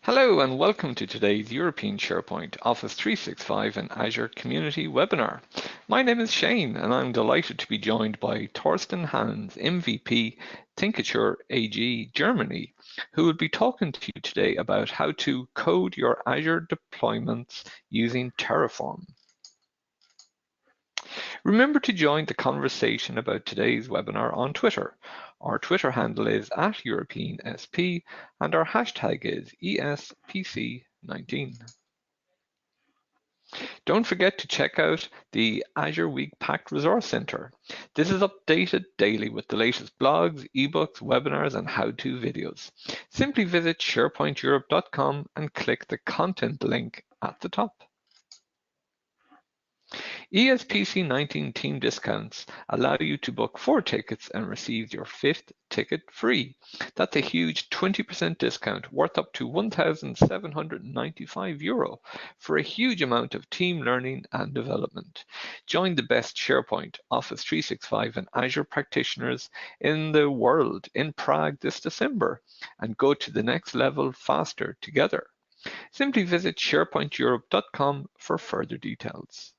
Hello and welcome to today's European SharePoint, Office 365 and Azure Community webinar. My name is Shane and I'm delighted to be joined by Thorsten Hans, MVP, Thinktecture AG, Germany, who will be talking to you today about how to code your Azure deployments using Terraform. Remember to join the conversation about today's webinar on Twitter. Our Twitter handle is @EuropeanSP and our hashtag is ESPC19. Don't forget to check out the Azure Week Packed Resource Center. This is updated daily with the latest blogs, ebooks, webinars, and how-to videos. Simply visit SharePointEurope.com and click the content link at the top. ESPC19 team discounts allow you to book 4 tickets and receive your 5th ticket free. That's a huge 20% discount worth up to €1,795 for a huge amount of team learning and development. Join the best SharePoint, Office 365 and Azure practitioners in the world in Prague this December and go to the next level faster together. Simply visit SharePointEurope.com for further details.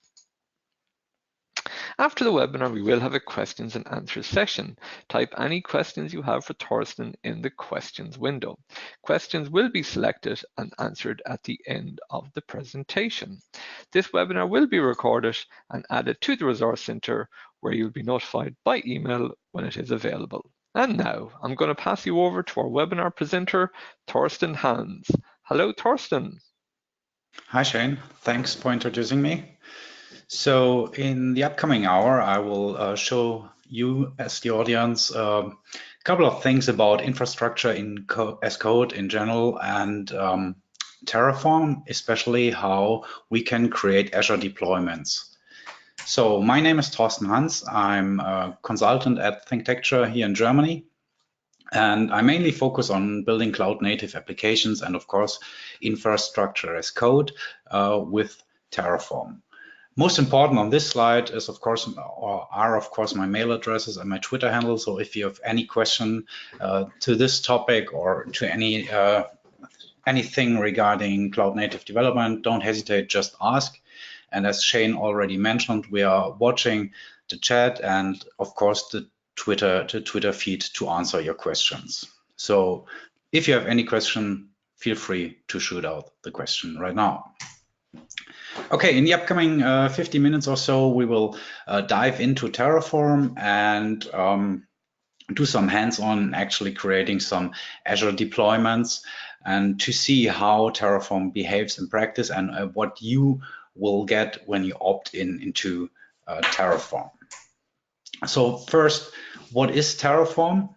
After the webinar, we will have a questions and answers session. Type any questions you have for Thorsten in the questions window. Questions will be selected and answered at the end of the presentation. This webinar will be recorded and added to the Resource Center, where you'll be notified by email when it is available. And now I'm going to pass you over to our webinar presenter, Thorsten Hans. Hello, Thorsten. Hi, Shane. Thanks for introducing me. So in the upcoming hour, I will show you as the audience a couple of things about infrastructure as code in general and Terraform, especially how we can create Azure deployments. So my name is Thorsten Hans. I'm a consultant at Thinktecture here in Germany. And I mainly focus on building cloud-native applications and, of course, infrastructure as code with Terraform. Most important on this slide is, of course, my mail addresses and my Twitter handle. So if you have any question to this topic or to anything regarding cloud-native development, don't hesitate, just ask. And as Shane already mentioned, we are watching the chat and, of course, the Twitter feed to answer your questions. So if you have any question, feel free to shoot out the question right now. Okay, in the upcoming 50 minutes or so, we will dive into Terraform and do some hands-on actually creating some Azure deployments and to see how Terraform behaves in practice and what you will get when you opt into Terraform. So first, what is Terraform?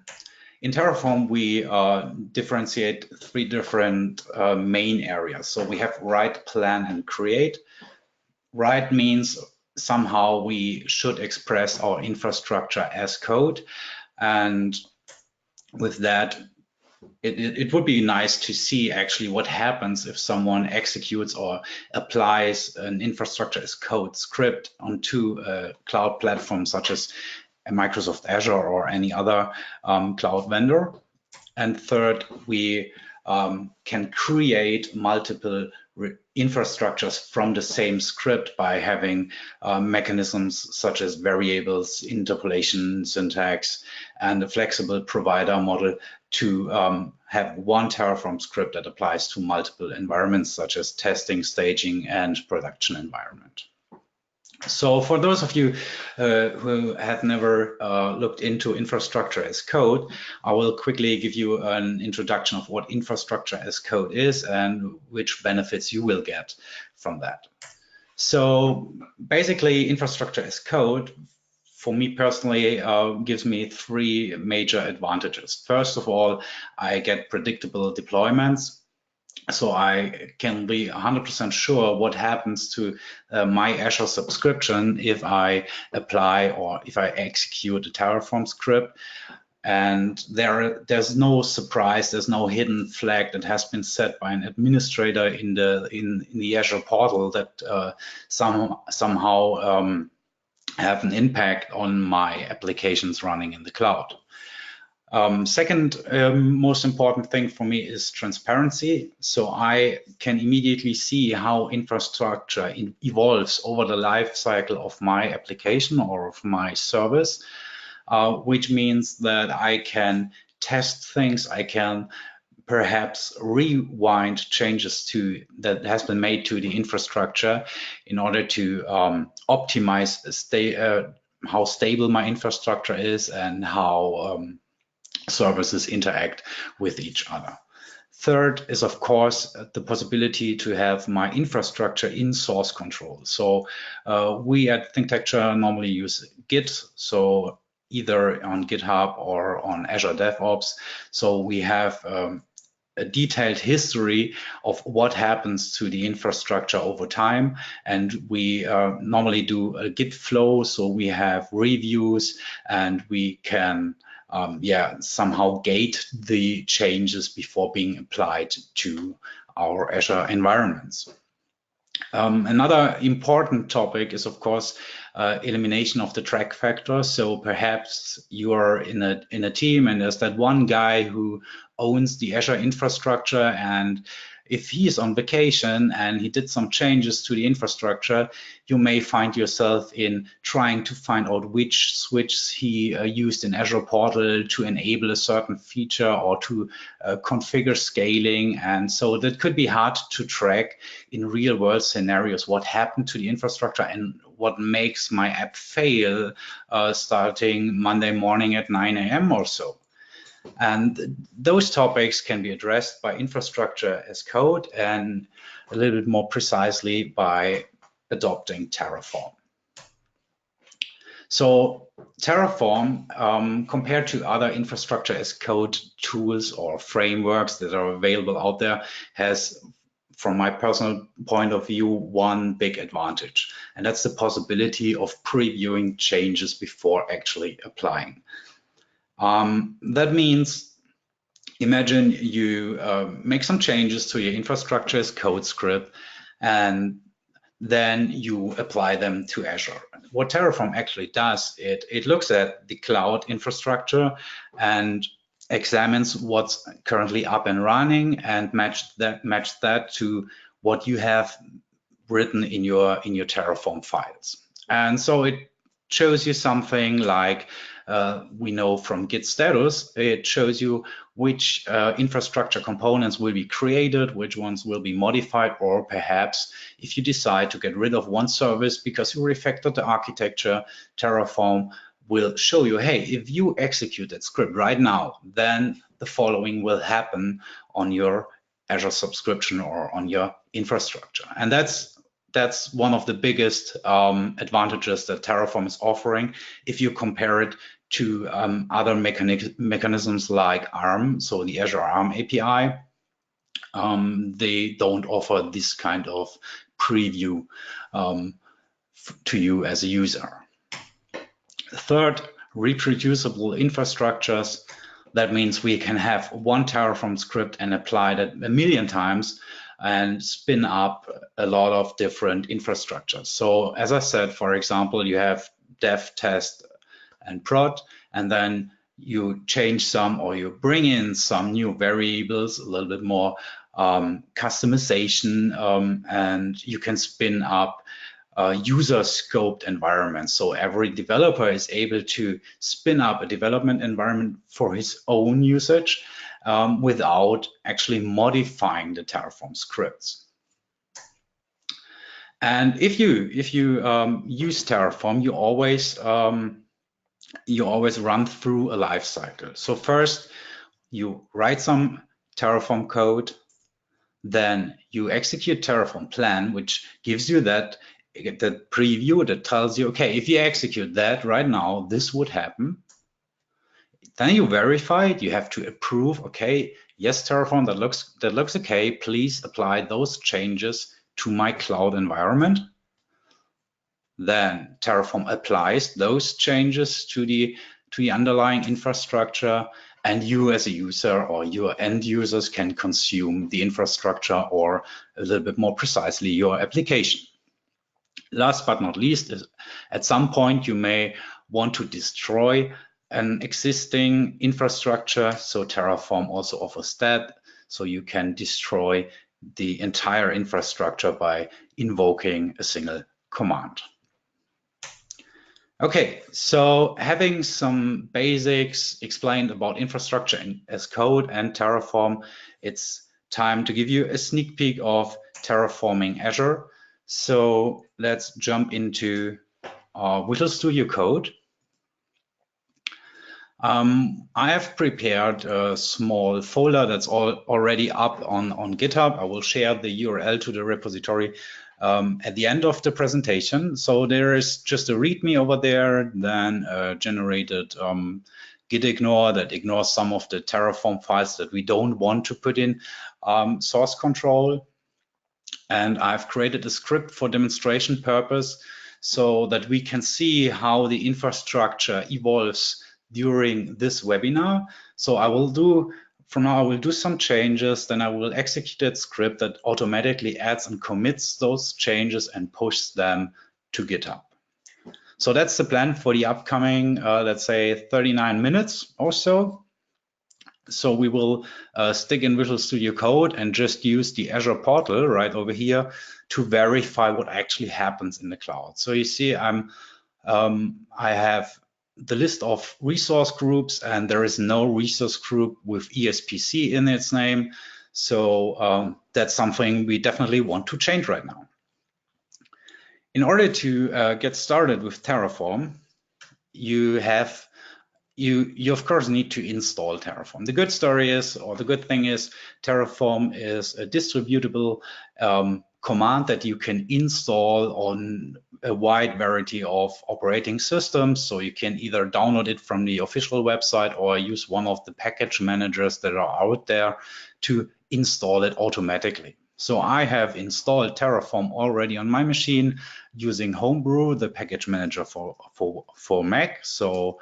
In Terraform, we differentiate 3 different main areas. So we have write, plan, and create. Write means somehow we should express our infrastructure as code. And with that, it would be nice to see actually what happens if someone executes or applies an infrastructure as code script onto a cloud platform such as Microsoft Azure or any other cloud vendor. And third, we can create multiple infrastructures from the same script by having mechanisms such as variables, interpolation, syntax, and a flexible provider model to have one Terraform script that applies to multiple environments such as testing, staging, and production environment. So for those of you who have never looked into infrastructure as code, I will quickly give you an introduction of what infrastructure as code is and which benefits you will get from that. So basically, infrastructure as code, for me personally, gives me 3 major advantages. First of all, I get predictable deployments. So I can be 100% sure what happens to my Azure subscription if I apply or if I execute a Terraform script. And there's no surprise, there's no hidden flag that has been set by an administrator in the Azure portal that somehow have an impact on my applications running in the cloud. Second most important thing for me is transparency. So I can immediately see how infrastructure evolves over the life cycle of my application or of my service, which means that I can test things, I can perhaps rewind changes that has been made to the infrastructure in order to optimize how stable my infrastructure is and how services interact with each other. Third is, of course, the possibility to have my infrastructure in source control. So we at Thinktecture normally use Git, so either on GitHub or on Azure DevOps. So we have a detailed history of what happens to the infrastructure over time. And we normally do a Git flow, so we have reviews and we can somehow gate the changes before being applied to our Azure environments. Another important topic is, of course, elimination of the track factor. So perhaps you are in a team and there's that one guy who owns the Azure infrastructure, and if he is on vacation and he did some changes to the infrastructure, you may find yourself in trying to find out which switch he used in Azure Portal to enable a certain feature or to configure scaling. And so that could be hard to track in real world scenarios, what happened to the infrastructure and what makes my app fail starting Monday morning at 9 a.m. or so. And those topics can be addressed by infrastructure as code and a little bit more precisely by adopting Terraform. So Terraform, compared to other infrastructure as code tools or frameworks that are available out there, has, from my personal point of view, one big advantage, and that's the possibility of previewing changes before actually applying. That means, imagine you make some changes to your infrastructure as code script, and then you apply them to Azure. What Terraform actually does, it looks at the cloud infrastructure and examines what's currently up and running and match that to what you have written in your Terraform files. And so it shows you something like, we know from Git status, it shows you which infrastructure components will be created, which ones will be modified, or perhaps if you decide to get rid of one service because you refactored the architecture, Terraform will show you, hey, if you execute that script right now, then the following will happen on your Azure subscription or on your infrastructure. And that's one of the biggest advantages that Terraform is offering if you compare it to other mechanisms like ARM, so the Azure ARM API. They don't offer this kind of preview to you as a user. Third, reproducible infrastructures. That means we can have one Terraform script and apply that a million times and spin up a lot of different infrastructures. So as I said, for example, you have dev, test, and prod, and then you change some or you bring in some new variables, a little bit more customization, and you can spin up user scoped environments. So every developer is able to spin up a development environment for his own usage without actually modifying the Terraform scripts. And if you use Terraform, you always run through a life cycle. So first you write some Terraform code, then you execute Terraform Plan, which gives you that preview that tells you, okay, if you execute that right now, this would happen. Then you verify it. You have to approve. Okay, yes, Terraform, that looks okay. Please apply those changes to my cloud environment. Then Terraform applies those changes to the underlying infrastructure, and you as a user or your end users can consume the infrastructure, or a little bit more precisely, your application. Last but not least, is at some point you may want to destroy an existing infrastructure, so Terraform also offers that. So you can destroy the entire infrastructure by invoking a single command. Okay, so having some basics explained about infrastructure as code and Terraform, it's time to give you a sneak peek of terraforming Azure. So let's jump into Visual Studio Code. I have prepared a small folder that's already up on GitHub. I will share the URL to the repository at the end of the presentation. So there is just a README over there, then a generated git ignore that ignores some of the Terraform files that we don't want to put in source control. And I've created a script for demonstration purpose so that we can see how the infrastructure evolves during this webinar. So from now I will do some changes, then I will execute that script that automatically adds and commits those changes and pushes them to GitHub. So that's the plan for the upcoming, let's say 39 minutes or so. So we will stick in Visual Studio Code and just use the Azure portal right over here to verify what actually happens in the cloud. So you see I have the list of resource groups, and there is no resource group with ESPC in its name. So that's something we definitely want to change right now. In order to get started with Terraform, you of course need to install Terraform. The good story is, or the good thing is, Terraform is a distributable command that you can install on a wide variety of operating systems. So you can either download it from the official website or use one of the package managers that are out there to install it automatically. So I have installed Terraform already on my machine using Homebrew, the package manager for Mac. So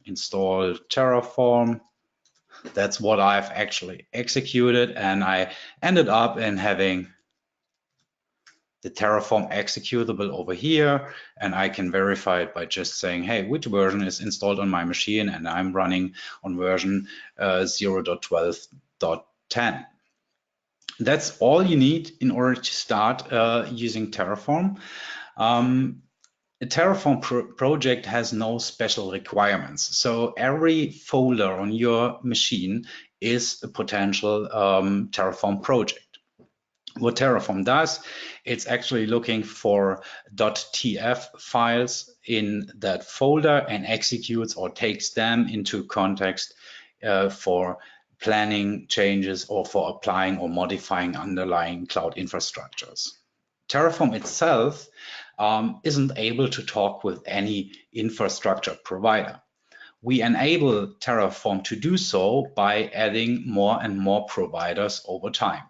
install Terraform. That's what I've actually executed, and I ended up in having the Terraform executable over here, and I can verify it by just saying, hey, which version is installed on my machine, and I'm running on version 0.12.10. That's all you need in order to start using Terraform. A Terraform project has no special requirements. So every folder on your machine is a potential Terraform project. What Terraform does, it's actually looking for .tf files in that folder and executes or takes them into context for planning changes or for applying or modifying underlying cloud infrastructures. Terraform itself isn't able to talk with any infrastructure provider. We enable Terraform to do so by adding more and more providers over time.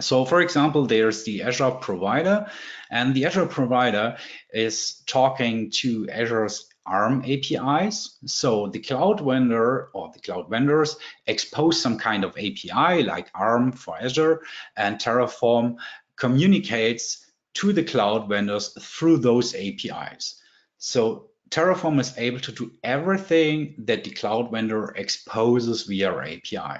So for example, there's the Azure provider, and the Azure provider is talking to Azure's ARM APIs. So the cloud vendor or the cloud vendors expose some kind of API like ARM for Azure, and Terraform communicates to the cloud vendors through those APIs. So Terraform is able to do everything that the cloud vendor exposes via API.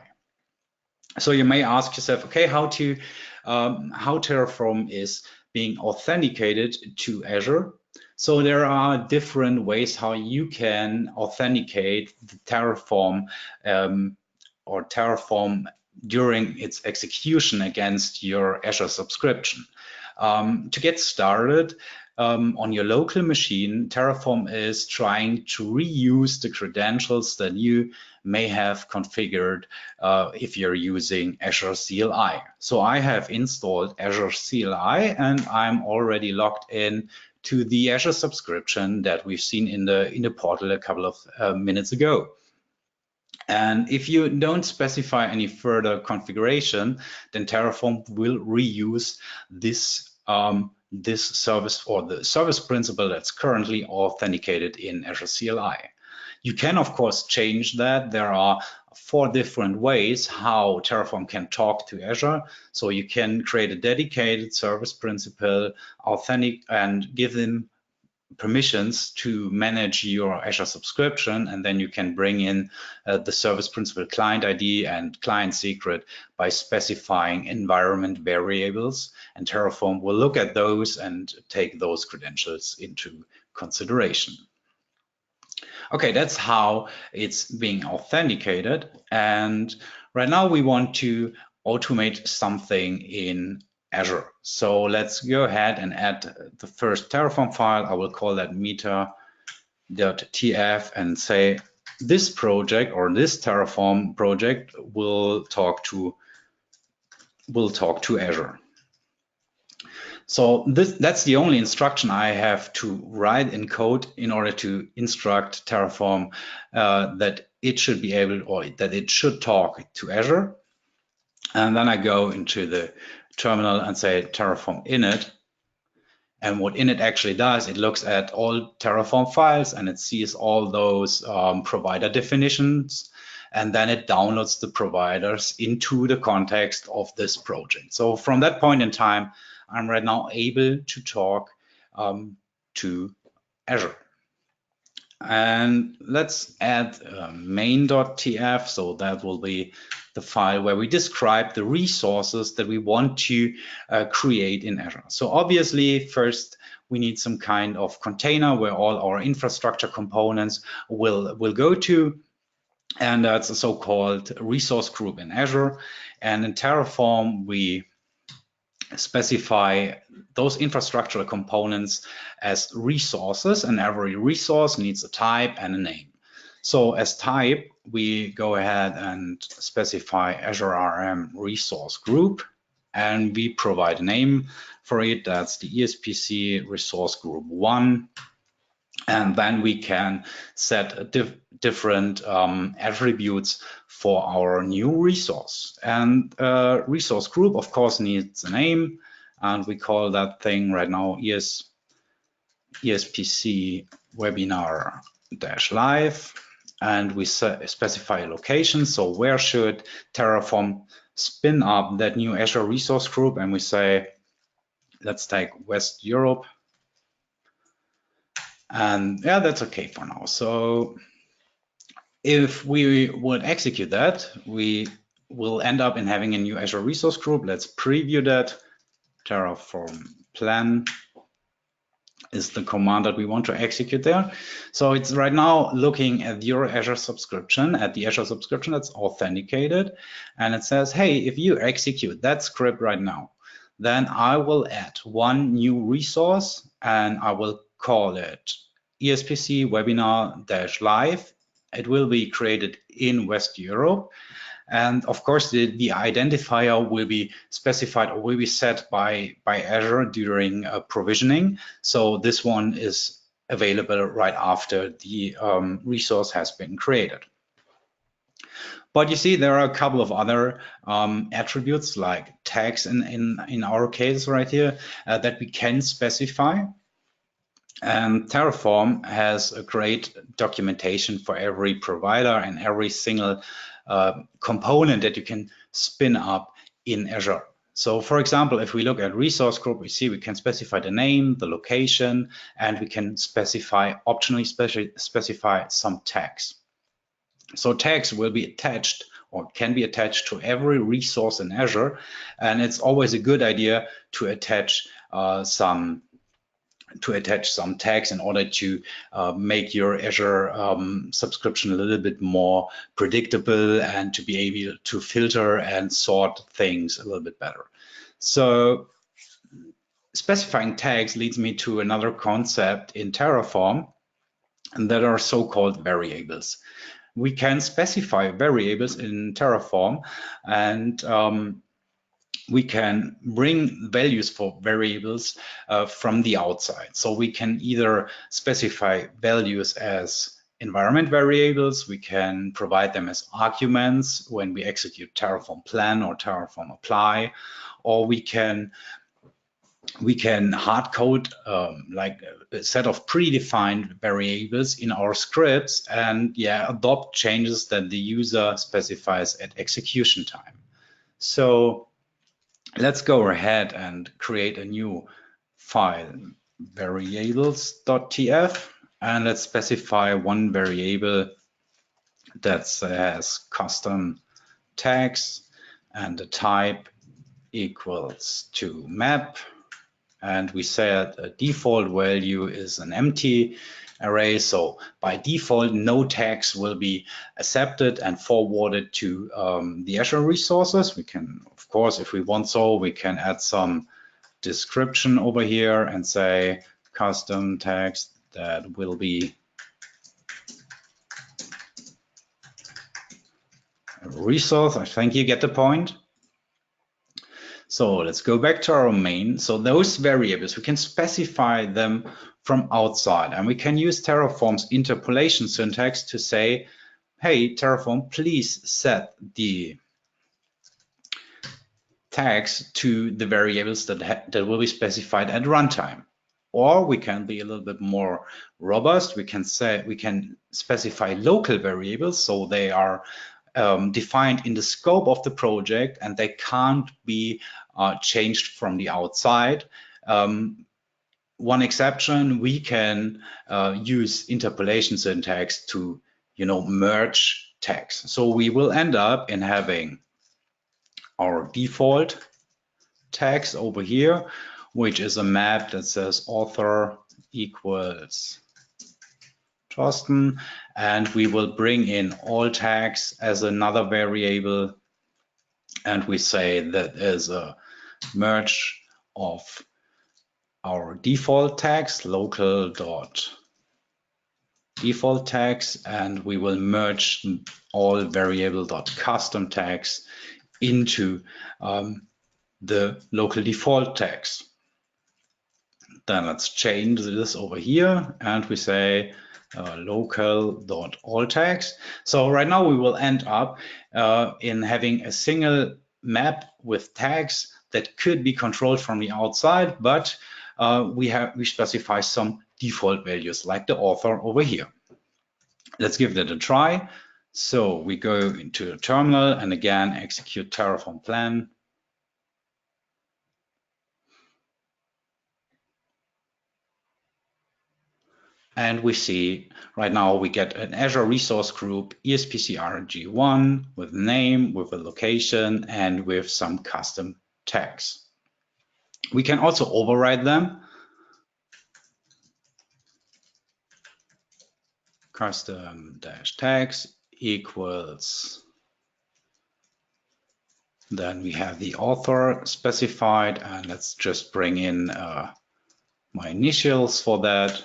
So you may ask yourself, okay, how Terraform is being authenticated to Azure. So there are different ways how you can authenticate the Terraform or Terraform during its execution against your Azure subscription. To get started, on your local machine, Terraform is trying to reuse the credentials that you may have configured if you're using Azure CLI. So I have installed Azure CLI, and I'm already logged in to the Azure subscription that we've seen in the portal a couple of minutes ago. And if you don't specify any further configuration, then Terraform will reuse this service or the service principal that's currently authenticated in Azure CLI. You can, of course, change that. There are 4 different ways how Terraform can talk to Azure. So you can create a dedicated service principal, authentic, and give them permissions to manage your Azure subscription, and then you can bring in the service principal client ID and client secret by specifying environment variables, and Terraform will look at those and take those credentials into consideration. Okay, that's how it's being authenticated, and right now we want to automate something in Azure. So let's go ahead and add the first Terraform file. I will call that meter.tf and say this project or this Terraform project will talk to Azure. So that's the only instruction I have to write in code in order to instruct Terraform that it should be able, or that it should talk to Azure. And then I go into the terminal and say Terraform init. And what init actually does, it looks at all Terraform files and it sees all those provider definitions, and then it downloads the providers into the context of this project. So from that point in time, I'm right now able to talk to Azure. And let's add main.tf. So that will be the file where we describe the resources that we want to create in Azure. So obviously, first we need some kind of container where all our infrastructure components will go to. And that's a so-called resource group in Azure. And in Terraform, we specify those infrastructural components as resources, and every resource needs a type and a name. So as type, we go ahead and specify Azure RM resource group, and we provide a name for it. That's the ESPC resource group 1. And then we can set different attributes for our new resource. And resource group, of course, needs a name, and we call that thing right now ESPC webinar-live, and we specify a location. So where should Terraform spin up that new Azure resource group? And we say, let's take West Europe. And yeah, that's okay for now. So if we would execute that, we will end up in having a new Azure resource group. Let's preview that. Terraform Plan is the command that we want to execute there. So it's right now looking at your Azure subscription, at the Azure subscription that's authenticated. And it says, hey, if you execute that script right now, then I will add one new resource and I will call it ESPC webinar-live. It will be created in West Europe. And of course, the identifier will be specified or will be set by Azure during provisioning. So this one is available right after the resource has been created. But you see, there are a couple of other attributes like tags in our case right here that we can specify. And Terraform has a great documentation for every provider and every single component that you can spin up in Azure. So for example, if we look at resource group, we see we can specify the name, the location, and we can specify, optionally specify some tags. So tags will be attached or can be attached to every resource in Azure. And it's always a good idea to attach some tags in order to make your Azure subscription a little bit more predictable and to be able to filter and sort things a little bit better. So specifying tags leads me to another concept in Terraform, and that are so-called variables. We can specify variables in Terraform, and we can bring values for variables from the outside. So we can either specify values as environment variables, we can provide them as arguments when we execute Terraform Plan or Terraform Apply, or we can hard code like a set of predefined variables in our scripts and adopt changes that the user specifies at execution time. So let's go ahead and create a new file. variables.tf, and let's specify one variable that says custom tags, and the type equals to map, and we said a default value is an empty array, so by default no tags will be accepted and forwarded to the Azure resources. We can, of course, if we want so, we can add some description over here and say custom tags that will be a resource. I think you get the point. So let's go back to our main. So those variables, we can specify them from outside, and we can use Terraform's interpolation syntax to say, hey, Terraform, please set the tags to the variables that will be specified at runtime. Or we can be a little bit more robust. We can specify local variables, so they are defined in the scope of the project and they can't be changed from the outside. One exception, we can use interpolation syntax to, merge tags. So we will end up in having our default tags over here, which is a map that says author equals Thorsten, and we will bring in all tags as another variable, and we say that is a merge of our default tags, local.default tags, and we will merge all variable.custom tags into the local default tags. Then let's change this over here, and we say local.all tags. So right now we will end up in having a single map with tags that could be controlled from the outside, but we specify some default values like the author over here. Let's give that a try. So we go into the terminal and again execute Terraform Plan. And we see right now we get an Azure resource group ESPCRG1 with name, with a location, and with some custom tags. We can also override them. Custom-tags equals, then we have the author specified, and let's just bring in my initials for that.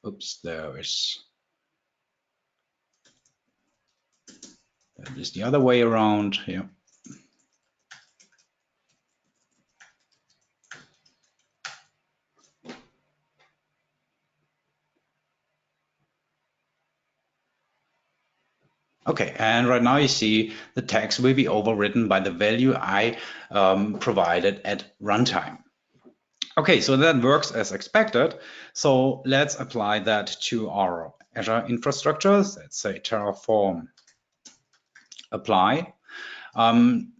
Oops, that is the other way around here. Okay, and right now you see the tags will be overwritten by the value I provided at runtime. Okay, so that works as expected. So let's apply that to our Azure infrastructures. Let's say Terraform apply.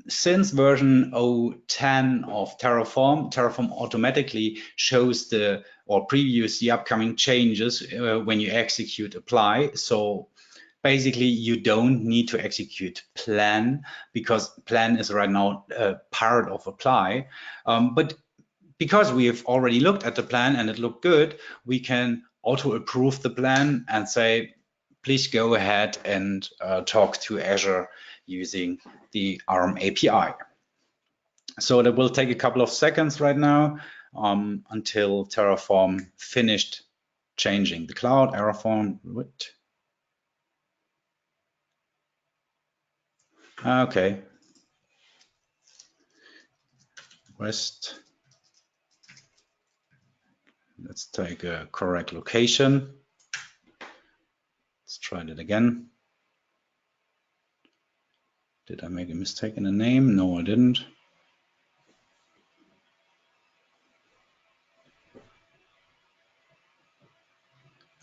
Since version 0.10 of Terraform, Terraform automatically shows previews the upcoming changes when you execute apply. So basically, you don't need to execute plan because plan is right now part of apply. But because we have already looked at the plan and it looked good, we can auto approve the plan and say, please go ahead and talk to Azure using the ARM API. So that will take a couple of seconds right now until Terraform finished changing the cloud. Terraform, what? Okay. West. Let's take a correct location. Let's try that again. Did I make a mistake in the name? No, I didn't.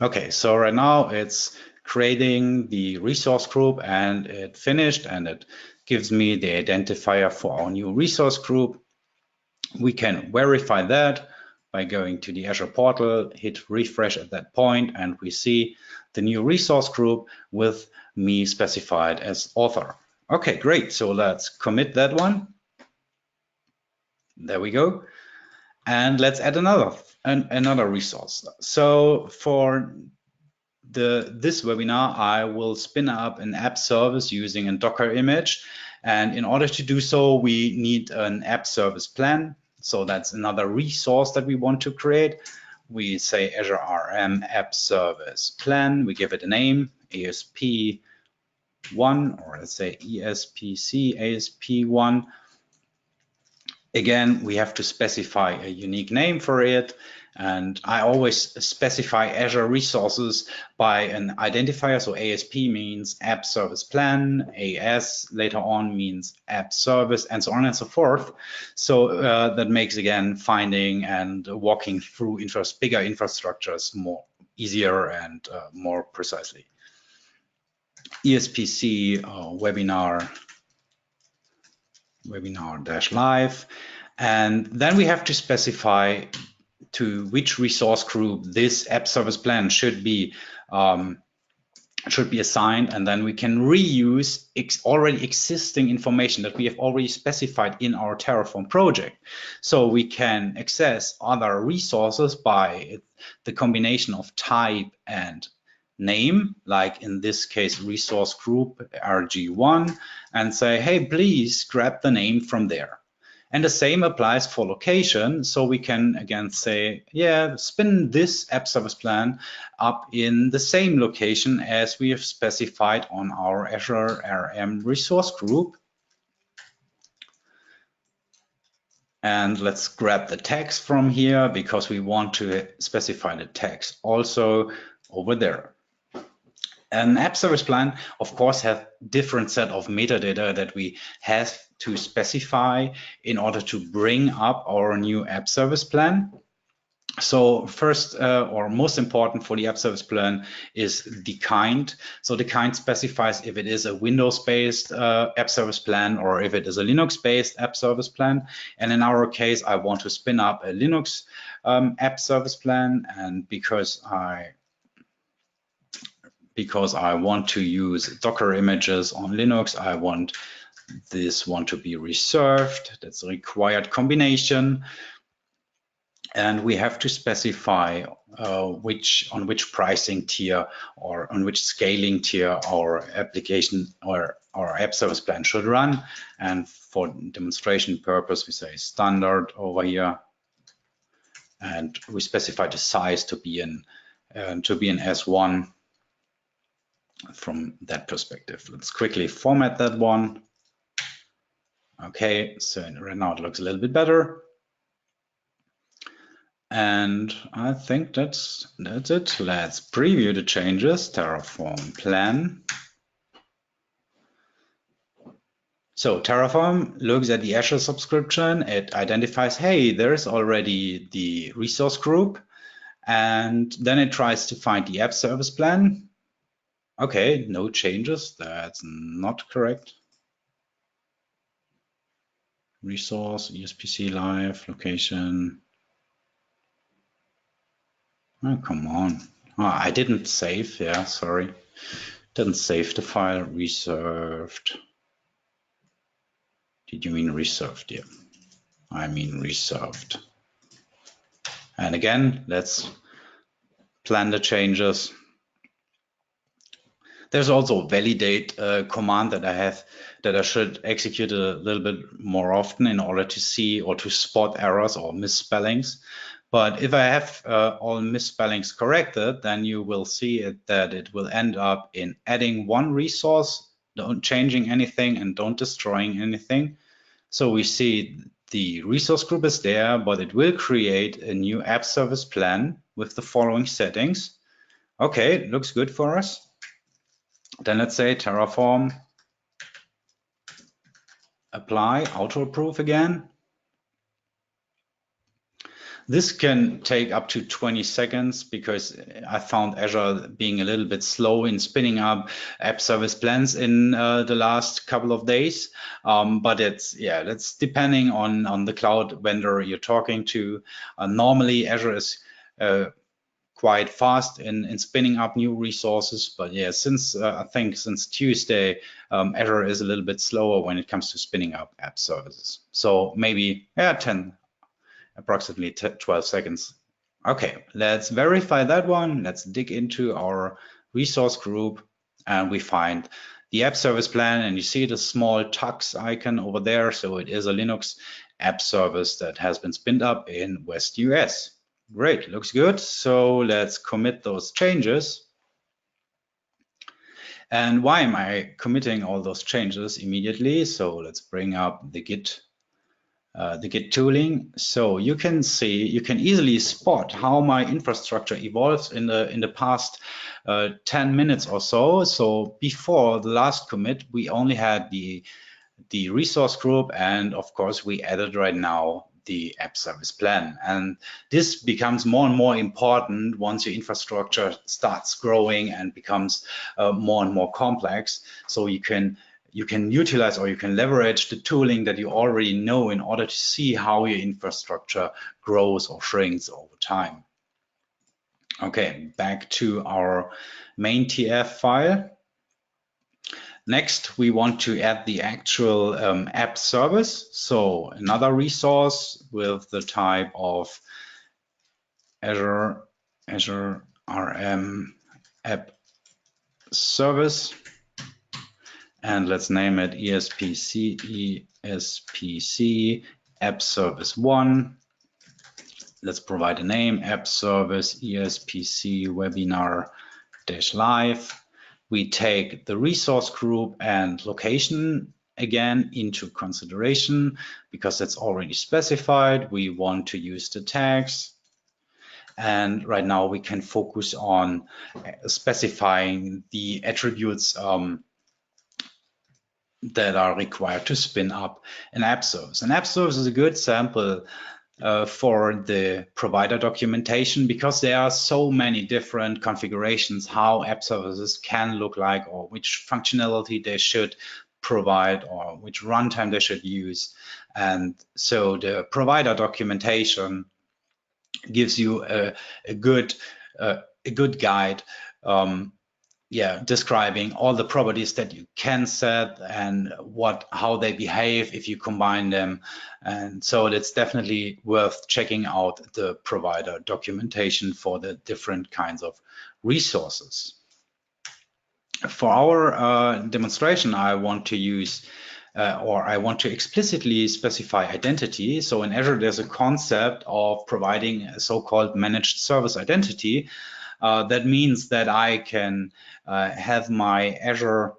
Okay, so right now it's creating the resource group and it finished and it gives me the identifier for our new resource group. We can verify that by going to the Azure portal, hit refresh at that point, and we see the new resource group with me specified as author. Okay, great. So let's commit that one. There we go. And let's add another resource. So for this webinar, I will spin up an app service using a Docker image. And in order to do so, we need an app service plan. So that's another resource that we want to create. We say Azure RM app service plan. We give it a name, ASP1, or let's say ESPC ASP1. Again, we have to specify a unique name for it. And I always specify Azure resources by an identifier. So ASP means app service plan, AS later on means app service, and so on and so forth. So that makes, again, finding and walking through bigger infrastructures more easier and more precisely. ESPC webinar-live. And then we have to specify to which resource group this app service plan should be assigned, and then we can reuse already existing information that we have already specified in our Terraform project. So we can access other resources by the combination of type and name, like in this case resource group RG1, and say, hey, please grab the name from there. And the same applies for location. So we can again say, yeah, spin this app service plan up in the same location as we have specified on our Azure RM resource group. And let's grab the tags from here because we want to specify the tags also over there. An app service plan, of course, has different set of metadata that we have to specify in order to bring up our new app service plan. So first or most important for the app service plan is the kind. So the kind specifies if it is a Windows-based app service plan or if it is a Linux-based app service plan. And in our case, I want to spin up a Linux app service plan, and because I want to use Docker images on Linux, I want this one to be reserved. That's a required combination. And we have to specify on which pricing tier or on which scaling tier our application or our app service plan should run. And for demonstration purpose, we say standard over here. And we specify the size to be an S1. From that perspective, let's quickly format that one. Okay, so right now it looks a little bit better. And I think that's it. Let's preview the changes. Terraform Plan. So Terraform looks at the Azure subscription. It identifies, hey, there's already the resource group. And then it tries to find the app service plan. Okay, no changes. That's not correct. Resource, ESPC live, location. Oh, come on. Oh, I didn't save. Yeah, sorry. Didn't save the file. Reserved. Did you mean reserved? Yeah, I mean reserved. And again, let's plan the changes. There's also a validate command that I have that I should execute a little bit more often in order to see or to spot errors or misspellings. But if I have all misspellings corrected, then you will see that it will end up in adding one resource, don't changing anything and don't destroying anything. So we see the resource group is there, but it will create a new app service plan with the following settings. Okay, looks good for us. Then let's say Terraform apply auto approve again. This can take up to 20 seconds because I found Azure being a little bit slow in spinning up app service plans in the last couple of days. But that's depending on the cloud vendor you're talking to. Normally Azure is quite fast in spinning up new resources, but yeah, since I think since Tuesday, Azure is a little bit slower when it comes to spinning up app services. So maybe approximately 12 seconds. Okay, let's verify that one. Let's dig into our resource group and we find the app service plan, and you see the small tux icon over there. So it is a Linux app service that has been spinned up in West US. Great, looks good. So let's commit those changes. And why am I committing all those changes immediately? So let's bring up the Git tooling. So you can easily spot how my infrastructure evolves in the past 10 minutes or so. So before the last commit, we only had the resource group, and of course we added right now the app service plan. And this becomes more and more important once your infrastructure starts growing and becomes more and more complex. So you can utilize or you can leverage the tooling that you already know in order to see how your infrastructure grows or shrinks over time. Okay, back to our main TF file. Next, we want to add the actual app service. So another resource with the type of Azure RM app service. And let's name it ESPC app service 1. Let's provide a name, app service ESPC webinar-live. We take the resource group and location again into consideration because that's already specified. We want to use the tags. And right now we can focus on specifying the attributes that are required to spin up an app service. An app service is a good sample for the provider documentation because there are so many different configurations how app services can look like, or which functionality they should provide, or which runtime they should use. And so the provider documentation gives you a good guide describing all the properties that you can set and how they behave if you combine them. And so it's definitely worth checking out the provider documentation for the different kinds of resources. For our demonstration, I want to use I want to explicitly specify identity. So in Azure, there's a concept of providing a so-called managed service identity. That means that I can have my Azure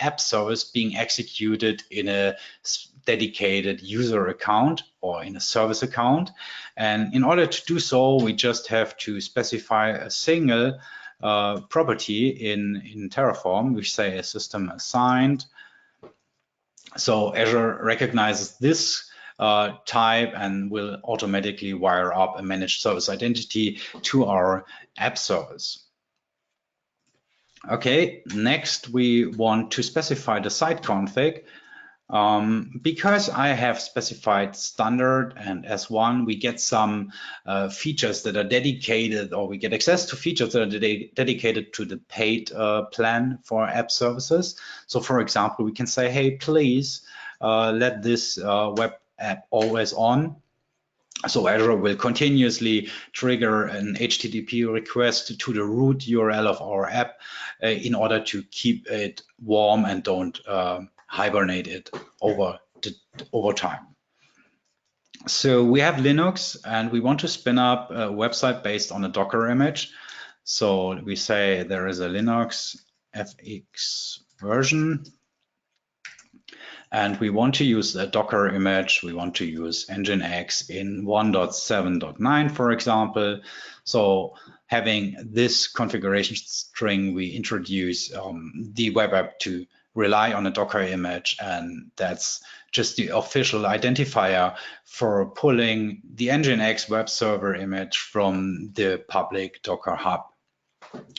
app service being executed in a dedicated user account or in a service account. And in order to do so, we just have to specify a single property in Terraform, which say a system assigned. So Azure recognizes this type and will automatically wire up a managed service identity to our app service. Okay, next we want to specify the site config. Because I have specified standard and S1, we get some features that are dedicated, or we get access to features that are dedicated to the paid plan for app services. So for example, we can say, hey, please let this web app always on. So Azure will continuously trigger an HTTP request to the root URL of our app in order to keep it warm and don't hibernate it over time. So we have Linux and we want to spin up a website based on a Docker image. So we say there is a Linux FX version. And we want to use a Docker image. We want to use Nginx in 1.7.9, for example. So having this configuration string, we introduce the web app to rely on a Docker image, and that's just the official identifier for pulling the Nginx web server image from the public Docker hub.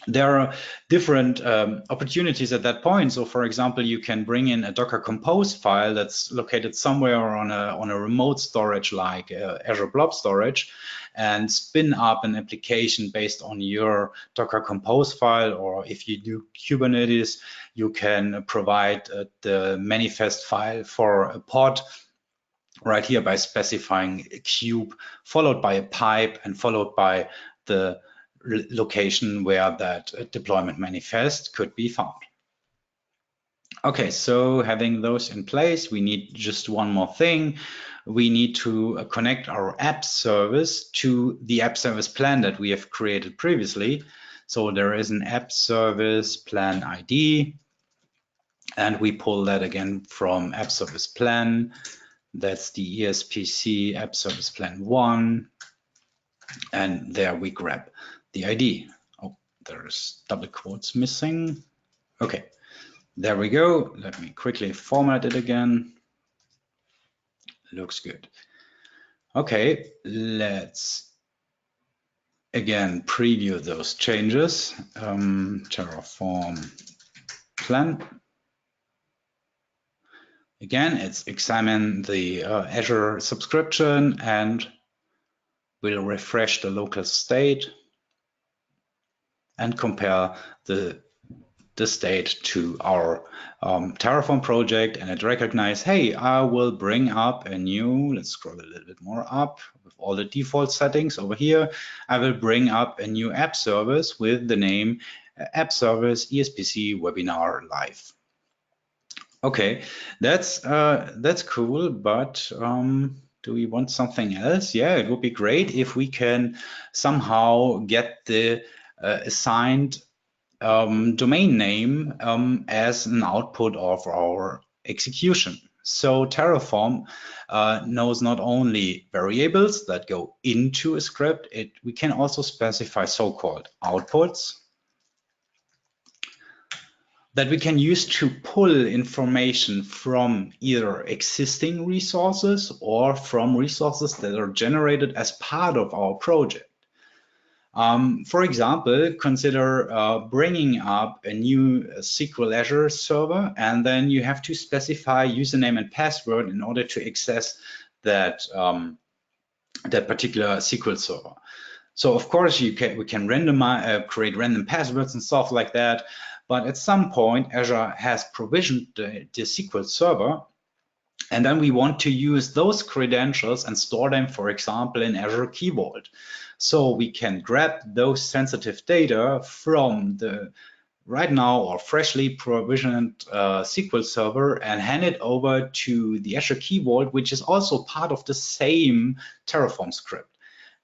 There are different opportunities at that point. So for example, you can bring in a Docker Compose file that's located somewhere on a remote storage like Azure Blob Storage, and spin up an application based on your Docker Compose file. Or if you do Kubernetes, you can provide the manifest file for a pod right here by specifying a kube, followed by a pipe, and followed by the location where that deployment manifest could be found. Okay, so having those in place, we need just one more thing. We need to connect our app service to the app service plan that we have created previously. So there is an app service plan ID, and we pull that again from app service plan. That's the ESPC app service plan 1. And there we grab the ID. Oh, there's double quotes missing. Okay, there we go. Let me quickly format it again. Looks good. Okay, let's again preview those changes. Terraform plan. Again, it's examine the Azure subscription and we'll refresh the local state and compare the state to our Terraform project, and it recognizes, hey, I will bring up a new, let's scroll a little bit more up with all the default settings over here. I will bring up a new app service with the name app service ESPC webinar live. Okay, that's cool, but do we want something else? Yeah, it would be great if we can somehow get the assigned domain name as an output of our execution. So Terraform knows not only variables that go into a script, we can also specify so-called outputs that we can use to pull information from either existing resources or from resources that are generated as part of our project. For example, consider bringing up a new SQL Azure server, and then you have to specify username and password in order to access that, that particular SQL server. So of course, we can create random passwords and stuff like that. But at some point, Azure has provisioned the SQL server, and then we want to use those credentials and store them, for example, in Azure Key Vault. So we can grab those sensitive data from the right now or freshly provisioned SQL server and hand it over to the Azure Key Vault, which is also part of the same Terraform script.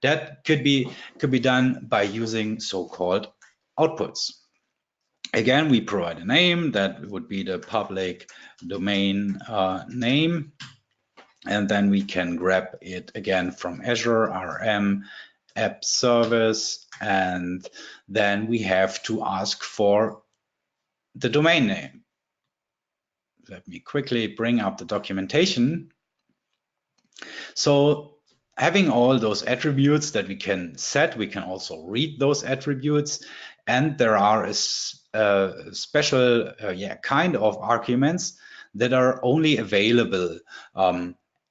That could be done by using so-called outputs. Again, we provide a name that would be the public domain name, and then we can grab it again from Azure RM app service, and then we have to ask for the domain name. Let me quickly bring up the documentation. So having all those attributes that we can set, we can also read those attributes, and there are a special kind of arguments that are only available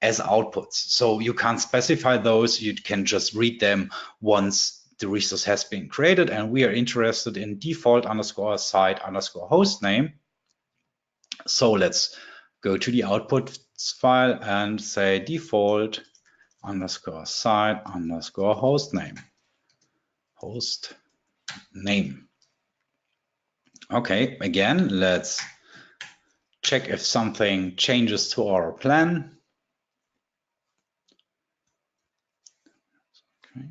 as outputs. So you can't specify those, you can just read them once the resource has been created, and we are interested in default_site_hostname. So let's go to the outputs file and say default_site_hostname. Host name. Okay, again, let's check if something changes to our plan. Okay.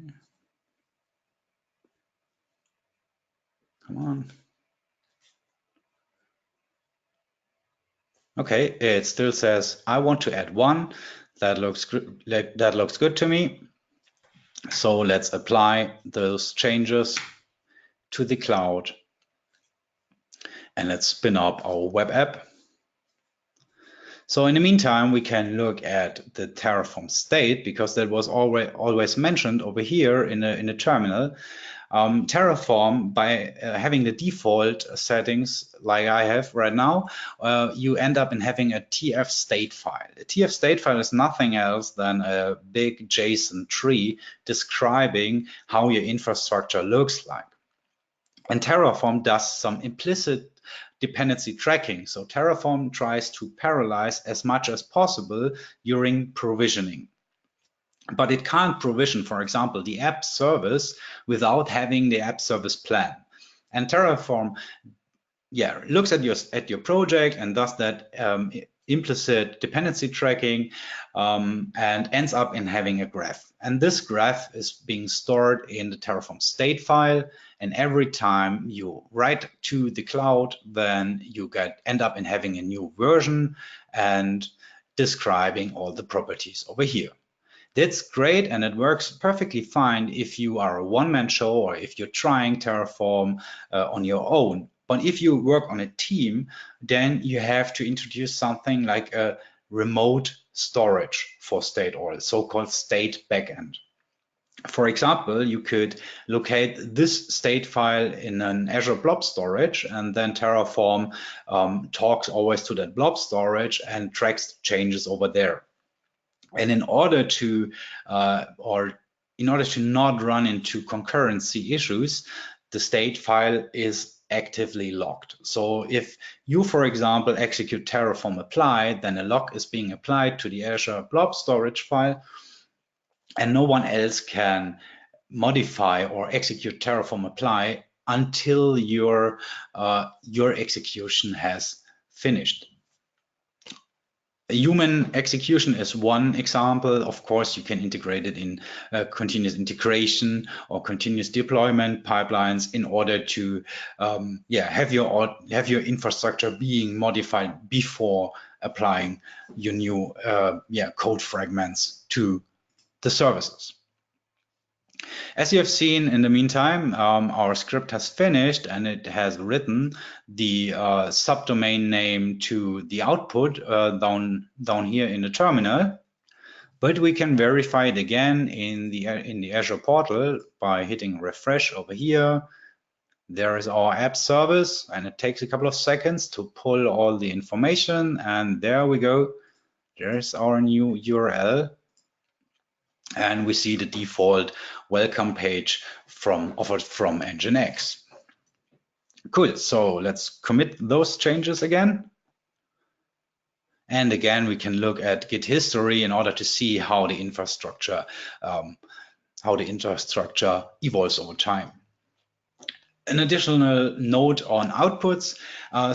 Come on. Okay, it still says I want to add one. That looks good to me. So let's apply those changes to the cloud, and let's spin up our web app. So in the meantime, we can look at the Terraform state, because that was always mentioned over here in the terminal. Terraform, by having the default settings like I have right now, you end up in having a TF state file. A TF state file is nothing else than a big JSON tree describing how your infrastructure looks like. And Terraform does some implicit dependency tracking. So Terraform tries to parallelize as much as possible during provisioning. But it can't provision, for example, the app service without having the app service plan. And Terraform, looks at your project and does that implicit dependency tracking and ends up in having a graph. And this graph is being stored in the Terraform state file. And every time you write to the cloud, then you end up in having a new version and describing all the properties over here. That's great, and it works perfectly fine if you are a one-man show or if you're trying Terraform on your own. But if you work on a team, then you have to introduce something like a remote storage for state, or a so-called state backend. For example, you could locate this state file in an Azure blob storage, and then Terraform talks always to that blob storage and tracks changes over there. And in order to not run into concurrency issues, the state file is actively locked. So if you, for example, execute Terraform apply, then a lock is being applied to the Azure blob storage file, and no one else can modify or execute Terraform apply until your execution has finished. A human execution is one example. Of course, you can integrate it in continuous integration or continuous deployment pipelines in order to have your infrastructure being modified before applying your new code fragments to the services. As you have seen, in the meantime, our script has finished and it has written the subdomain name to the output down here in the terminal. But we can verify it again in the Azure portal by hitting refresh over here. There is our app service, and it takes a couple of seconds to pull all the information. And there we go. There's our new URL. And we see the default welcome page offered from Nginx. Cool, so let's commit those changes again. And again, we can look at Git history in order to see how the infrastructure evolves over time. An additional note on outputs,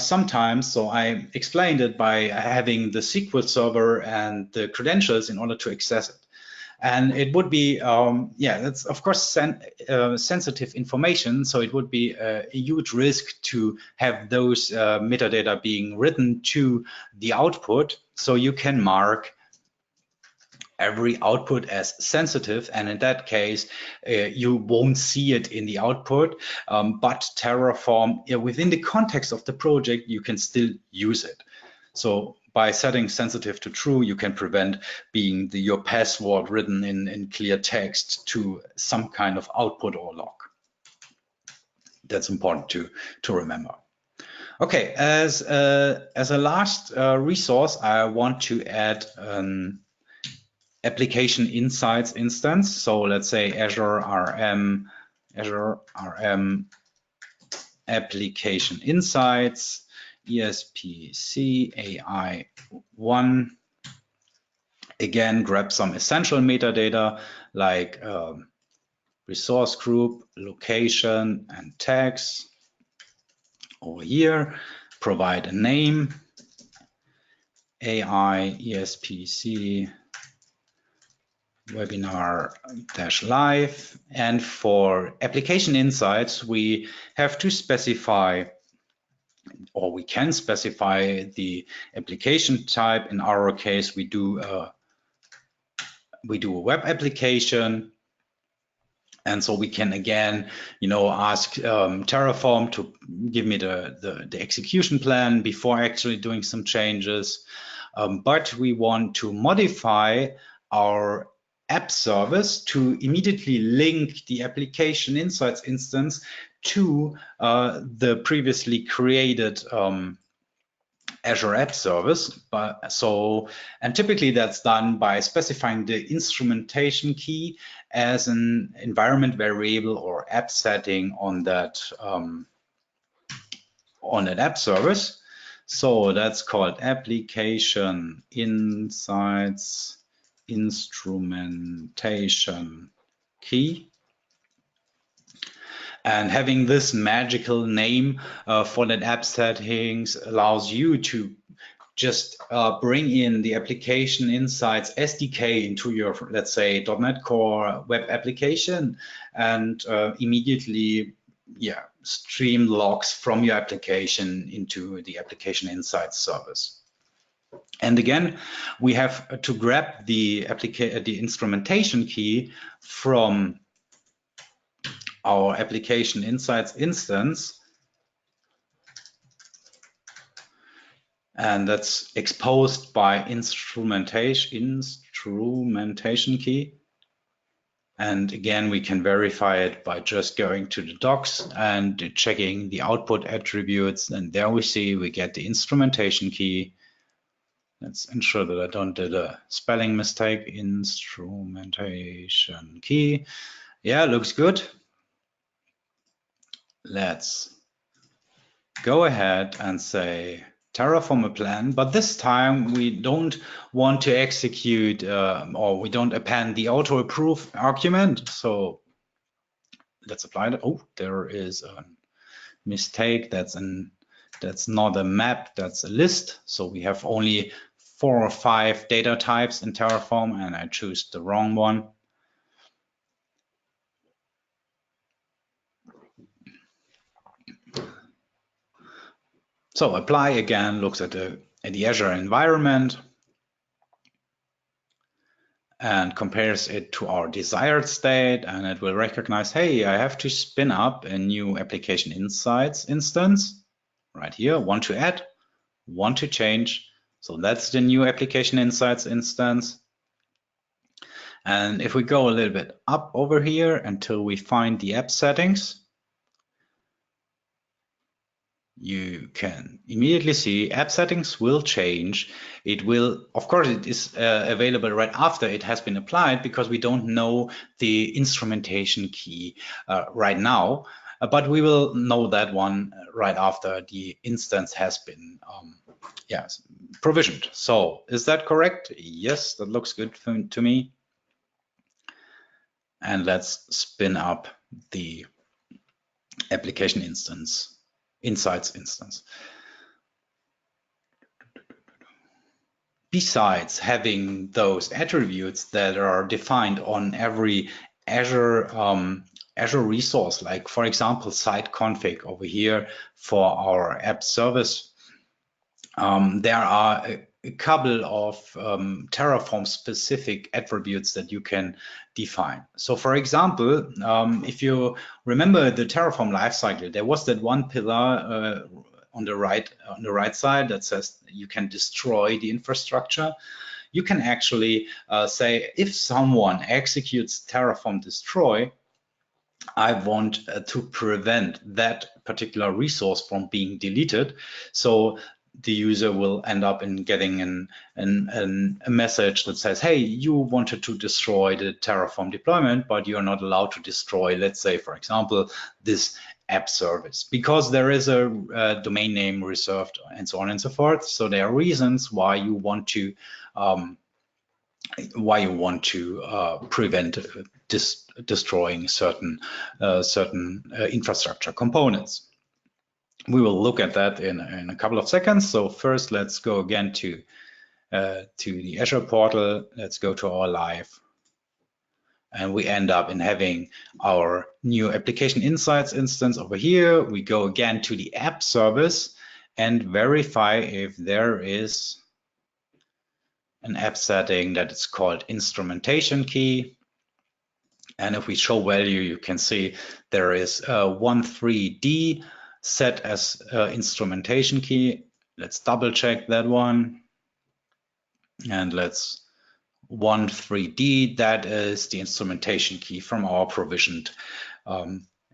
sometimes, so I explained it by having the SQL server and the credentials in order to access it. And it would be, that's of course sensitive information, so it would be a huge risk to have those metadata being written to the output. So you can mark every output as sensitive, and in that case, you won't see it in the output, but Terraform, within the context of the project, you can still use it. So by setting sensitive to true, you can prevent your password written in clear text to some kind of output or log. That's important to remember. Okay, as a last resource, I want to add an application insights instance. So let's say Azure RM application insights, ESPC AI1. Again, grab some essential metadata like resource group, location, and tags. Over here, provide a name, AI ESPC webinar-live. And for application insights, we have to specify, or we can specify the application type. In our case, we do a web application. And so we can again, ask Terraform to give me the execution plan before actually doing some changes. but we want to modify our app service to immediately link the application insights instance to the previously created Azure App Service. And typically that's done by specifying the instrumentation key as an environment variable or app setting on that app service. So that's called application insights instrumentation key. And having this magical name for that app settings allows you to just bring in the application insights SDK into your, let's say, .NET Core web application and immediately, stream logs from your application into the application insights service. And again, we have to grab the instrumentation key from our application insights instance, and that's exposed by instrumentation key. And again, we can verify it by just going to the docs and checking the output attributes. And there we see we get the instrumentation key. Let's ensure that I don't do a spelling mistake. Instrumentation key. Yeah, looks good. Let's go ahead and say Terraform a plan, but this time we don't want to execute or we don't append the auto approve argument. So let's apply that. Oh, there is a mistake. That's not a map, that's a list. So we have only 4 or 5 data types in Terraform, and I choose the wrong one. So apply again looks at the Azure environment and compares it to our desired state, and it will recognize, hey, I have to spin up a new application insights instance right here, want to add, want to change. So that's the new application insights instance. And if we go a little bit up over here until we find the app settings, you can immediately see app settings will change. It will, of course, it is available right after it has been applied because we don't know the instrumentation key right now, but we will know that one right after the instance has been provisioned. So is that correct? Yes, that looks good to me. And let's spin up the application insights instance. Besides having those attributes that are defined on every Azure resource, like for example site config over here for our app service, there are a couple of Terraform specific attributes that you can define. So for example, if you remember the Terraform lifecycle, there was that one pillar on the right side that says you can destroy the infrastructure. You can actually say, if someone executes Terraform destroy, I want to prevent that particular resource from being deleted. So the user will end up in getting a message that says, hey, you wanted to destroy the Terraform deployment, but you're not allowed to destroy, let's say, for example, this app service, because there is a domain name reserved and so on and so forth. So there are reasons why you want to prevent destroying certain infrastructure components. We will look at that in a couple of seconds. So first, let's go again to the Azure portal. Let's go to our live. And we end up in having our new application insights instance over here. We go again to the app service and verify if there is an app setting that is called instrumentation key. And if we show value, you can see there is 13D set as instrumentation key. Let's double check that one. And let's 13D, that is the instrumentation key from our provisioned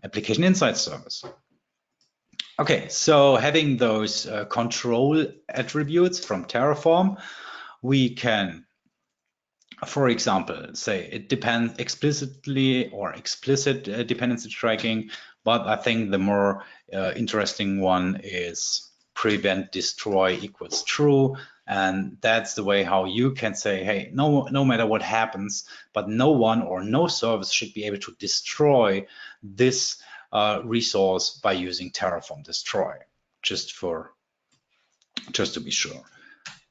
Application Insight service. Okay, so having those control attributes from Terraform, we can, for example, say it depends explicitly or explicit dependency tracking, but I think the more interesting one is prevent destroy equals true. And that's the way how you can say, hey, no matter what happens, but no one or no service should be able to destroy this resource by using Terraform destroy, just to be sure.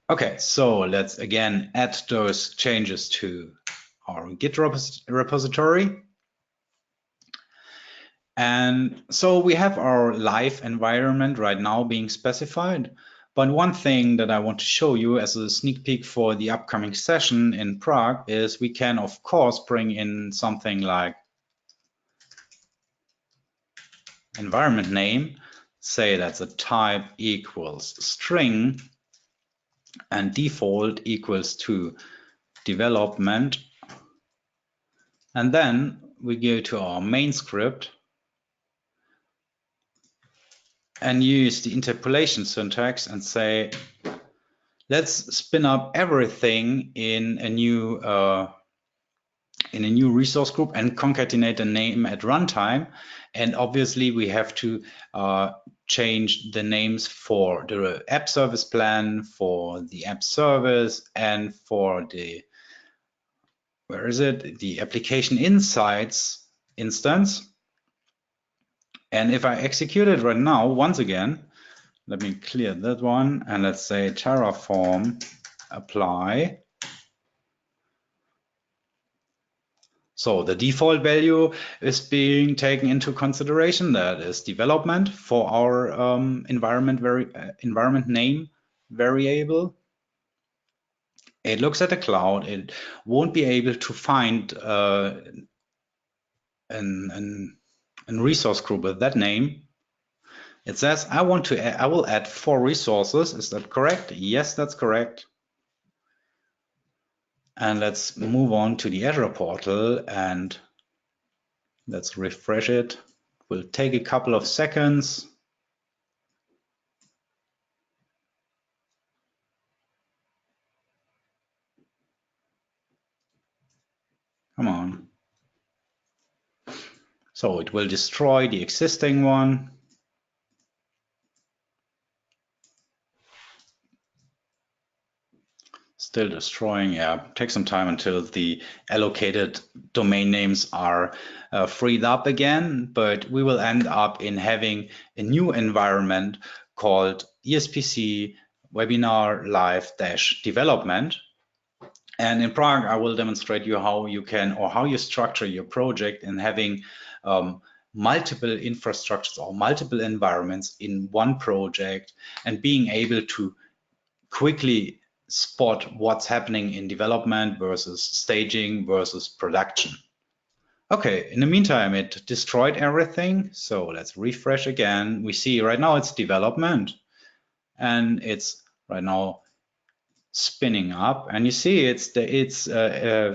Okay, so let's again add those changes to our Git repository. And so we have our live environment right now being specified. But one thing that I want to show you as a sneak peek for the upcoming session in Prague is we can, of course, bring in something like environment name, say that's a type equals string and default equals to development. And then we go to our main script and use the interpolation syntax and say, let's spin up everything in a new resource group and concatenate the name at runtime. And obviously we have to change the names for the app service plan, for the app service, and for the, where is it? The application insights instance. And if I execute it right now, once again, let me clear that one and let's say Terraform apply. So the default value is being taken into consideration. That is development for our environment name variable. It looks at the cloud. It won't be able to find a resource group with that name. It says I will add 4 resources. Is that correct? Yes, that's correct. And let's move on to the Azure portal and let's refresh it. It will take a couple of seconds. Come on. So it will destroy the existing one. Still destroying, yeah. Take some time until the allocated domain names are freed up again, but we will end up in having a new environment called ESPC Webinar Live-Development. And in Prague, I will demonstrate you how you can, or how you structure your project in having multiple infrastructures or multiple environments in one project and being able to quickly spot what's happening in development versus staging versus production. Okay, in the meantime, it destroyed everything. So let's refresh again. We see right now it's development and it's right now spinning up, and you see it's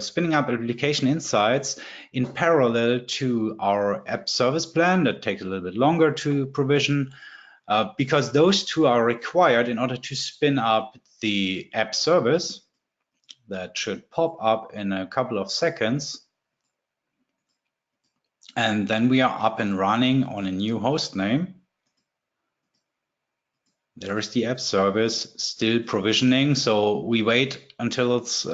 spinning up application insights in parallel to our app service plan. That takes a little bit longer to provision because those two are required in order to spin up the app service. That should pop up in a couple of seconds, and then we are up and running on a new host name. There is the app service still provisioning, so we wait until it's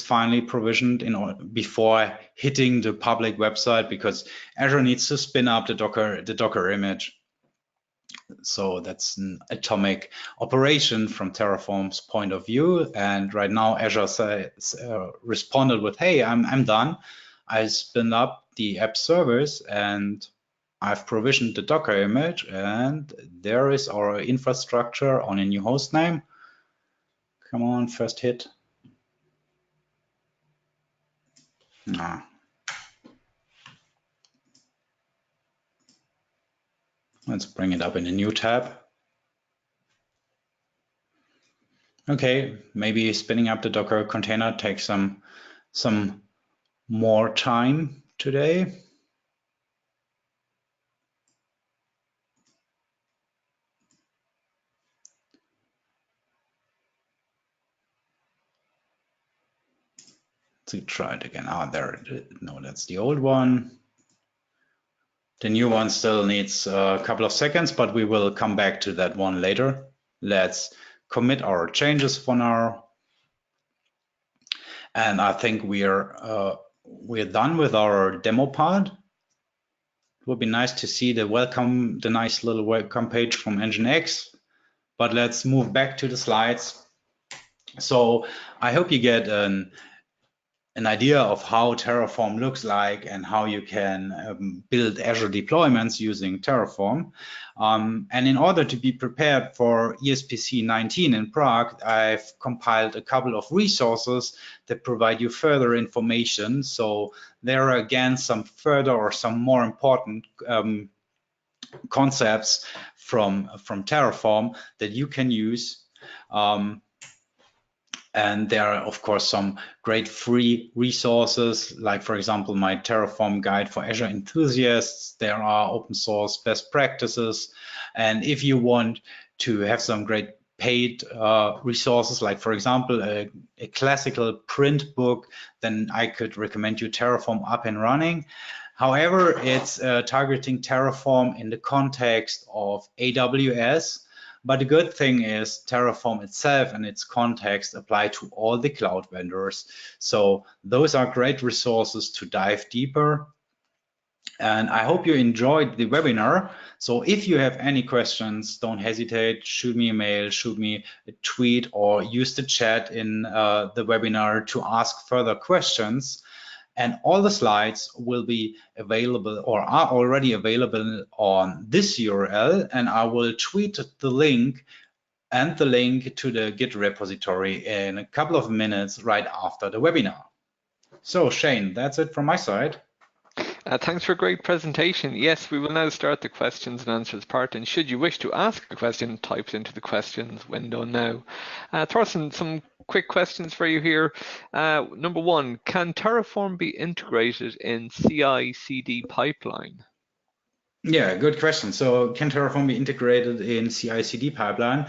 finally provisioned before hitting the public website, because Azure needs to spin up the Docker image. So that's an atomic operation from Terraform's point of view. And right now Azure responded with, "Hey, I'm done. I spin up the app service and I've provisioned the Docker image, and there is our infrastructure on a new host name." Come on, first hit. Nah. Let's bring it up in a new tab. Okay, maybe spinning up the Docker container takes some more time today. Let's try it again. Ah, there. No, that's the old one. The new one still needs a couple of seconds, but we will come back to that one later. Let's commit our changes for now. And I think we're done with our demo part. It would be nice to see the nice little welcome page from Nginx. But let's move back to the slides. So I hope you get an idea of how Terraform looks like and how you can build Azure deployments using Terraform. And in order to be prepared for ESPC 19 in Prague, I've compiled a couple of resources that provide you further information. So there are again some further or some more important concepts from Terraform that you can use. And there are, of course, some great free resources, like, for example, my Terraform guide for Azure enthusiasts. There are open source best practices. And if you want to have some great paid resources, like, for example, a classical print book, then I could recommend you Terraform Up and Running. However, it's targeting Terraform in the context of AWS. But the good thing is Terraform itself and its context apply to all the cloud vendors. So those are great resources to dive deeper. And I hope you enjoyed the webinar. So if you have any questions, don't hesitate, shoot me a mail, shoot me a tweet, or use the chat in the webinar to ask further questions. And all the slides will be available or are already available on this URL. And I will tweet the link and the link to the Git repository in a couple of minutes right after the webinar. So Shane, that's it from my side. Thanks for a great presentation. Yes, we will now start the questions and answers part. And should you wish to ask a question, type it into the questions window now. Thorsten, some quick questions for you here. Number one, can Terraform be integrated in CI/CD pipeline? Yeah, good question. So can Terraform be integrated in CI/CD pipeline?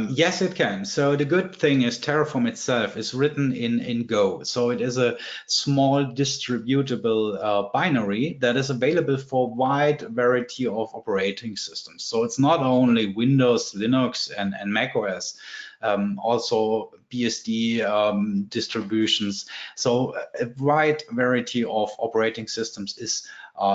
Yes, it can. So the good thing is Terraform itself is written in Go. So it is a small distributable binary that is available for a wide variety of operating systems. So it's not only Windows, Linux, and Mac OS, also BSD distributions. So a wide variety of operating systems is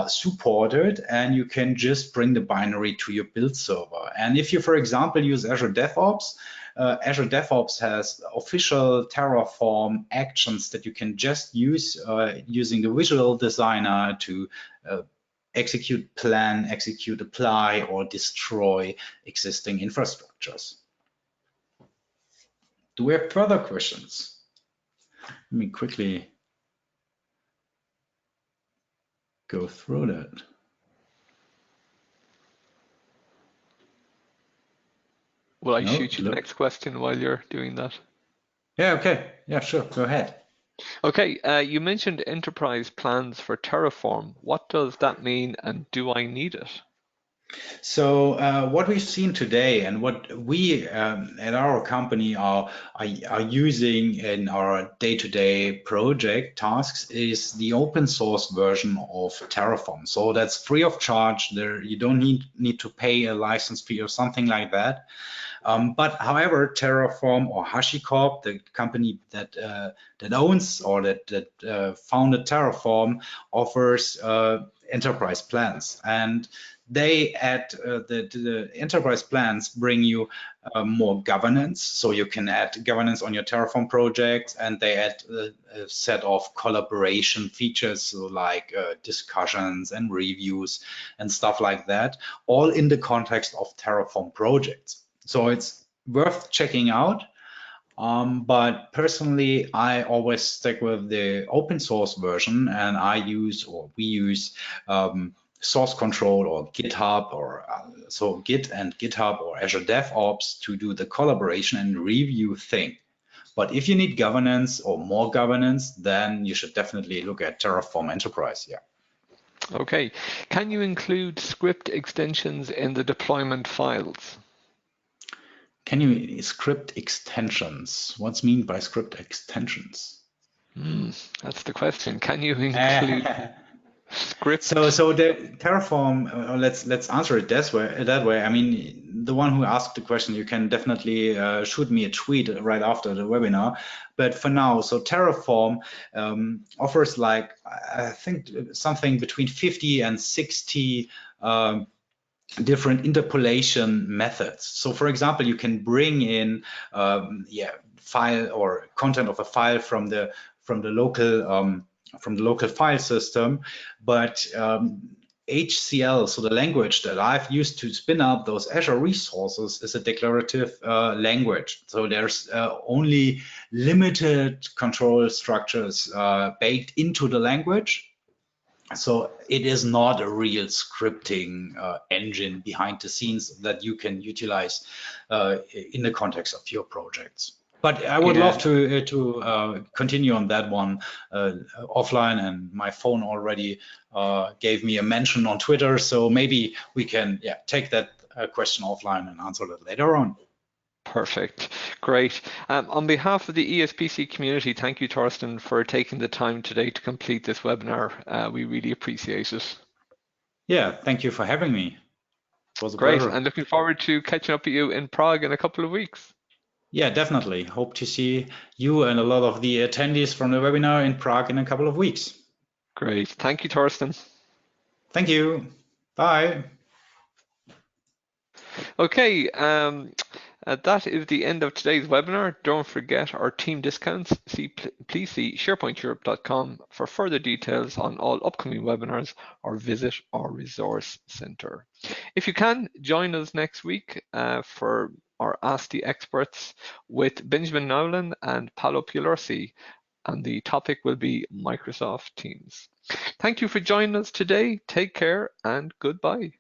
supported, and you can just bring the binary to your build server. And if you, for example, use Azure DevOps, Azure DevOps has official Terraform actions that you can just use using the visual designer to execute, plan, execute, apply, or destroy existing infrastructures. Do we have further questions? Let me quickly go through that. Will I shoot you the next question while you're doing that? Yeah, okay. Yeah, sure. Go ahead. Okay, you mentioned enterprise plans for Terraform. What does that mean, and do I need it? So what we've seen today and what we at our company are using in our day-to-day project tasks is the open source version of Terraform. So that's free of charge. There, you don't need to pay a license fee or something like that. But however, Terraform or HashiCorp, the company that owns or that founded Terraform, offers enterprise plans, and they add the enterprise plans bring you more governance, so you can add governance on your Terraform projects, and they add a set of collaboration features, so like discussions and reviews and stuff like that, all in the context of Terraform projects. So it's worth checking out. But personally, I always stick with the open source version, and we use source control or GitHub or so Git and GitHub or Azure DevOps to do the collaboration and review thing. But if you need governance or more governance, then you should definitely look at Terraform Enterprise. Yeah. Okay. Can you include script extensions in the deployment files? Can you script extensions? What's mean by script extensions? That's the question. Can you include script? So the Terraform, let's answer it that way. I mean, the one who asked the question, you can definitely shoot me a tweet right after the webinar. But for now, so Terraform offers like, I think something between 50 and 60 different interpolation methods. So for example, you can bring in file or content of a file from the local file system, but HCL, so the language that I've used to spin up those Azure resources, is a declarative language. So there's only limited control structures baked into the language. So it is not a real scripting engine behind the scenes that you can utilize in the context of your projects. But I would love to continue on that one offline, and my phone already gave me a mention on Twitter, so maybe we can take that question offline and answer that later on. Perfect. Great. On behalf of the ESPC community, thank you, Thorsten, for taking the time today to complete this webinar. We really appreciate it. Yeah, thank you for having me. It was a Great. pleasure. And looking forward to catching up with you in Prague in a couple of weeks. Yeah, definitely. Hope to see you and a lot of the attendees from the webinar in Prague in a couple of weeks. Great. Thank you, Thorsten. Thank you. Bye. Okay. That is the end of today's webinar. Don't forget our team discounts. Please see sharepointeurope.com for further details on all upcoming webinars or visit our resource center. If you can, join us next week for our Ask the Experts with Benjamin Nolan and Paolo Piolorsi, and the topic will be Microsoft Teams. Thank you for joining us today. Take care and goodbye.